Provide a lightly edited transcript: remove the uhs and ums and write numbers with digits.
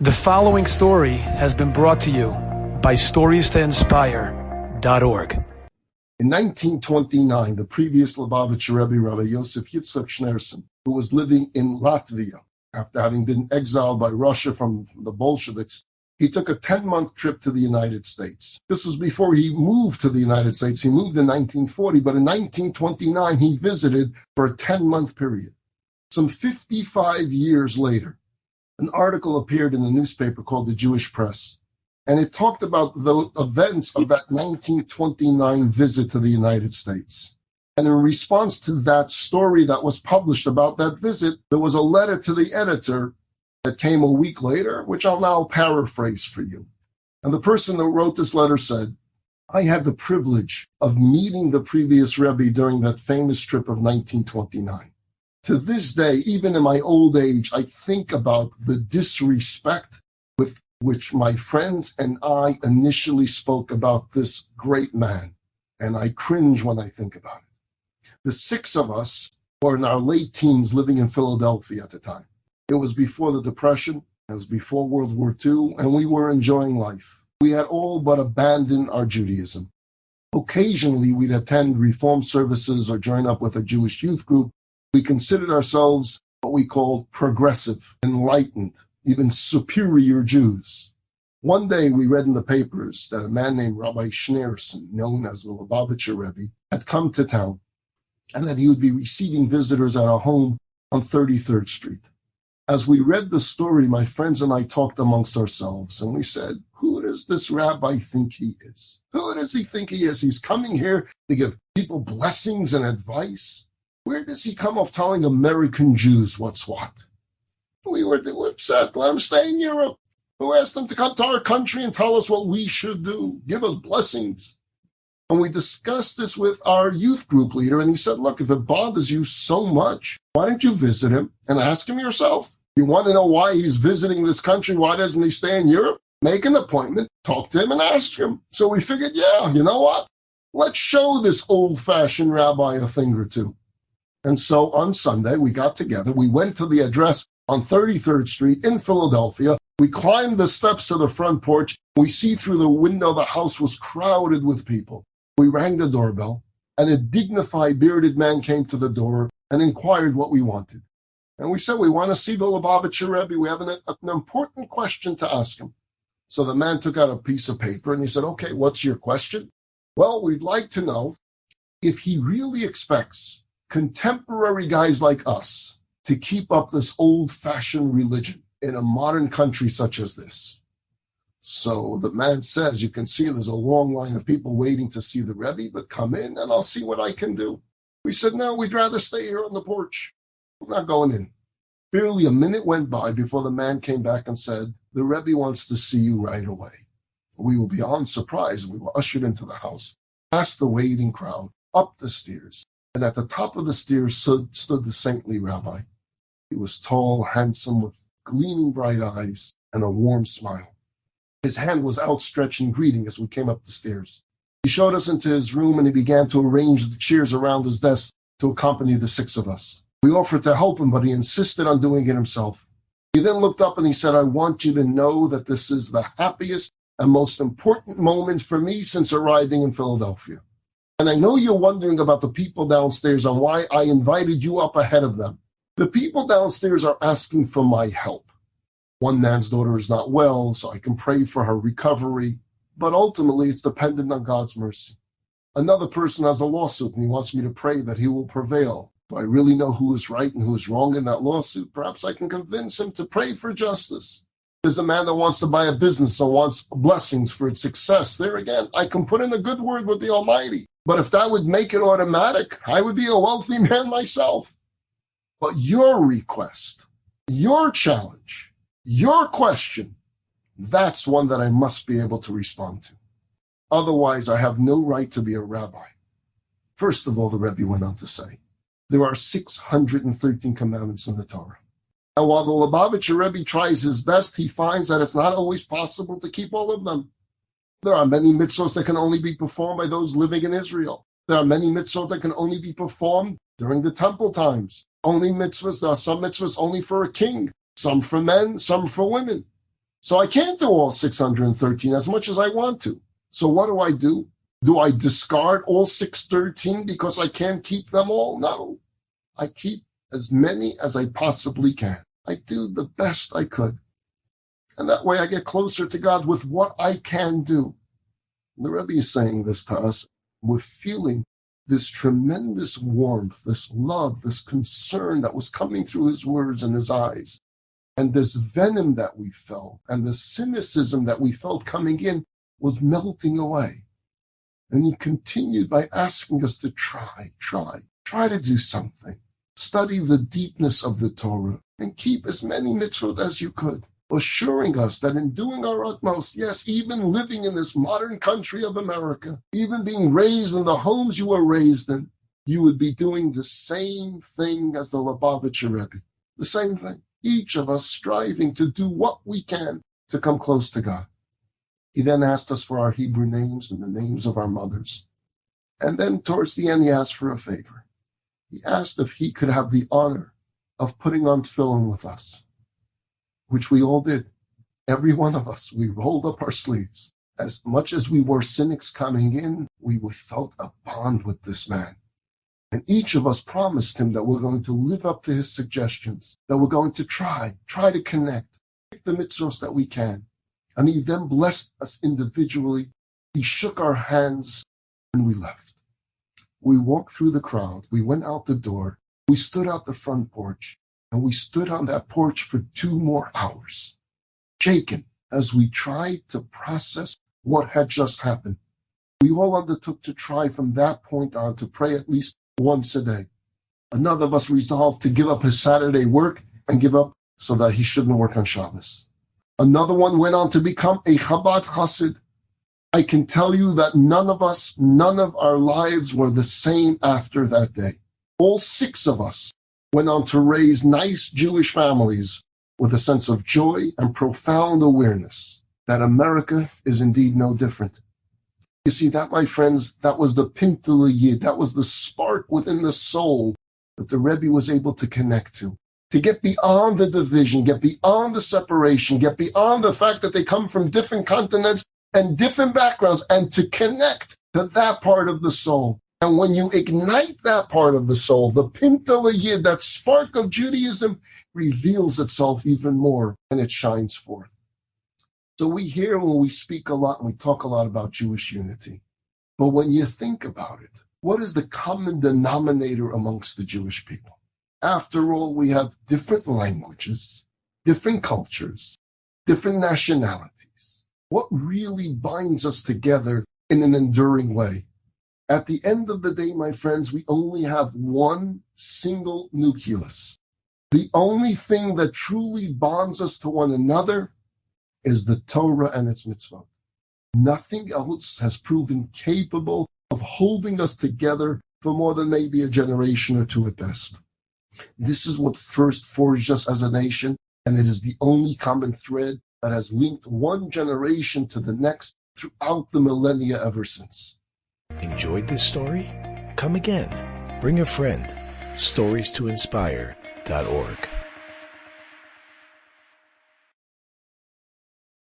The following story has been brought to you by StoriesToInspire.org. In 1929, the previous Lubavitcher Rebbe, Rabbi Yosef Yitzchak Schneerson, who was living in Latvia after having been exiled by Russia from the Bolsheviks, he took a 10-month trip to the United States. This was before he moved to the United States. He moved in 1940, but in 1929, he visited for a 10-month period. Some 55 years later, an article appeared in the newspaper called the Jewish Press, and it talked about the events of that 1929 visit to the United States. And in response to that story that was published about that visit, there was a letter to the editor that came a week later, which I'll now paraphrase for you. And the person that wrote this letter said, I had the privilege of meeting the previous Rebbe during that famous trip of 1929. To this day, even in my old age, I think about the disrespect with which my friends and I initially spoke about this great man, and I cringe when I think about it. The six of us were in our late teens living in Philadelphia at the time. It was before the Depression, it was before World War II, and we were enjoying life. We had all but abandoned our Judaism. Occasionally, we'd attend Reform services or join up with a Jewish youth group. We considered ourselves what we called progressive, enlightened, even superior Jews. One day we read in the papers that a man named Rabbi Schneerson, known as the Lubavitcher Rebbe, had come to town and that he would be receiving visitors at our home on 33rd Street. As we read the story, my friends and I talked amongst ourselves and we said, who does this rabbi think he is? Who does he think he is? He's coming here to give people blessings and advice. Where does he come off telling American Jews what's what? We were upset. Let him stay in Europe. Who asked him to come to our country and tell us what we should do? Give us blessings. And we discussed this with our youth group leader, and he said, look, if it bothers you so much, why don't you visit him and ask him yourself? You want to know why he's visiting this country? Why doesn't he stay in Europe? Make an appointment, talk to him, and ask him. So we figured, yeah, you know what? Let's show this old-fashioned rabbi a thing or two. And so on Sunday, we got together. We went to the address on 33rd Street in Philadelphia. We climbed the steps to the front porch. We see through the window the house was crowded with people. We rang the doorbell, and a dignified, bearded man came to the door and inquired what we wanted. And we said, we want to see the Lubavitcher Rebbe. We have an important question to ask him. So the man took out a piece of paper, and he said, okay, what's your question? Well, we'd like to know if he really expects contemporary guys like us to keep up this old-fashioned religion in a modern country such as this. So the man says, you can see there's a long line of people waiting to see the Rebbe, but come in and I'll see what I can do. We said, no, we'd rather stay here on the porch. I'm not going in. Barely a minute went by before the man came back and said, the Rebbe wants to see you right away. We were beyond surprised. We were ushered into the house, past the waiting crowd, up the stairs. And at the top of the stairs stood the saintly rabbi. He was tall, handsome, with gleaming bright eyes and a warm smile. His hand was outstretched in greeting as we came up the stairs. He showed us into his room and he began to arrange the chairs around his desk to accompany the six of us. We offered to help him, but he insisted on doing it himself. He then looked up and he said, I want you to know that this is the happiest and most important moment for me since arriving in Philadelphia. And I know you're wondering about the people downstairs and why I invited you up ahead of them. The people downstairs are asking for my help. One man's daughter is not well, so I can pray for her recovery, but ultimately it's dependent on God's mercy. Another person has a lawsuit and he wants me to pray that he will prevail. If I really know who is right and who is wrong in that lawsuit, perhaps I can convince him to pray for justice. There's a man that wants to buy a business and wants blessings for its success. There again, I can put in a good word with the Almighty. But if that would make it automatic, I would be a wealthy man myself. But your request, your challenge, your question, that's one that I must be able to respond to. Otherwise, I have no right to be a rabbi. First of all, the Rebbe went on to say, there are 613 commandments in the Torah. And while the Lubavitcher Rebbe tries his best, he finds that it's not always possible to keep all of them. There are many mitzvahs that can only be performed by those living in Israel. There are many mitzvahs that can only be performed during the temple times. There are some mitzvahs only for a king, some for men, some for women. So I can't do all 613 as much as I want to. So what do? Do I discard all 613 because I can't keep them all? No. I keep as many as I possibly can. I do the best I could. And that way I get closer to God with what I can do. The Rebbe is saying this to us. We're feeling this tremendous warmth, this love, this concern that was coming through his words and his eyes. And this venom that we felt and the cynicism that we felt coming in was melting away. And he continued by asking us to try to do something. Study the deepness of the Torah and keep as many mitzvot as you could, assuring us that in doing our utmost, yes, even living in this modern country of America, even being raised in the homes you were raised in, you would be doing the same thing as the Lubavitcher Rebbe. The same thing. Each of us striving to do what we can to come close to God. He then asked us for our Hebrew names and the names of our mothers. And then towards the end, he asked for a favor. He asked if he could have the honor of putting on tefillin with us, which we all did. Every one of us, we rolled up our sleeves. As much as we were cynics coming in, we felt a bond with this man. And each of us promised him that we're going to live up to his suggestions, that we're going to try to connect, pick the mitzvahs that we can. And he then blessed us individually. He shook our hands and we left. We walked through the crowd. We went out the door. We stood out the front porch. And we stood on that porch for 2 more hours, shaken as we tried to process what had just happened. We all undertook to try from that point on to pray at least once a day. Another of us resolved to give up his Saturday work and give up so that he shouldn't work on Shabbos. Another one went on to become a Chabad Chassid. I can tell you that none of our lives were the same after that day. All 6 of us went on to raise nice Jewish families with a sense of joy and profound awareness that America is indeed no different. You see, that, my friends, that was the Pintel Yid, that was the spark within the soul that the Rebbe was able to connect to get beyond the division, get beyond the separation, get beyond the fact that they come from different continents and different backgrounds, and to connect to that part of the soul. And when you ignite that part of the soul, the Pintel Yid, that spark of Judaism, reveals itself even more and it shines forth. So we hear when we speak a lot and we talk a lot about Jewish unity. But when you think about it, what is the common denominator amongst the Jewish people? After all, we have different languages, different cultures, different nationalities. What really binds us together in an enduring way? At the end of the day, my friends, we only have one single nucleus. The only thing that truly bonds us to one another is the Torah and its mitzvot. Nothing else has proven capable of holding us together for more than maybe a generation or 2 at best. This is what first forged us as a nation, and it is the only common thread that has linked one generation to the next throughout the millennia ever since. Enjoyed this story? Come again. Bring a friend. StoriesToInspire.org